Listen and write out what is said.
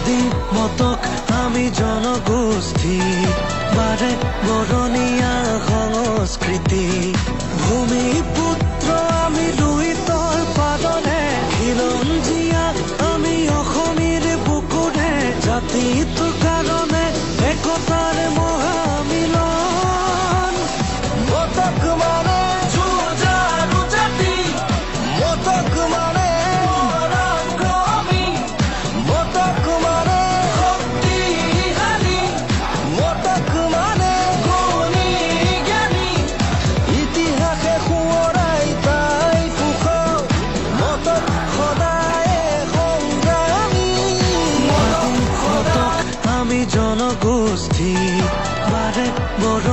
নদী মতক আমি জনগোষ্ঠী বাৰে বৰণীয়া সংস্কৃতি ভূমিপুত্ৰ আমি লুইতৰ পাদৰে খিলঞ্জীয়া আমি অসমীৰ বুকুৰে জাতিটোৰ কাৰণে একতাৰ মহামিলন মতক মানে যুঁজাৰু জাতি মতক মানে পৰাক্ৰমী মতক মানে শক্তিশালী মতক মানে গুণী জ্ঞানী ইতিহাসে সোঁৱৰাই তাই সুখ মতক সদায় সংগ্ৰামী মতক আমি জনগোষ্ঠী বাৰে বৰ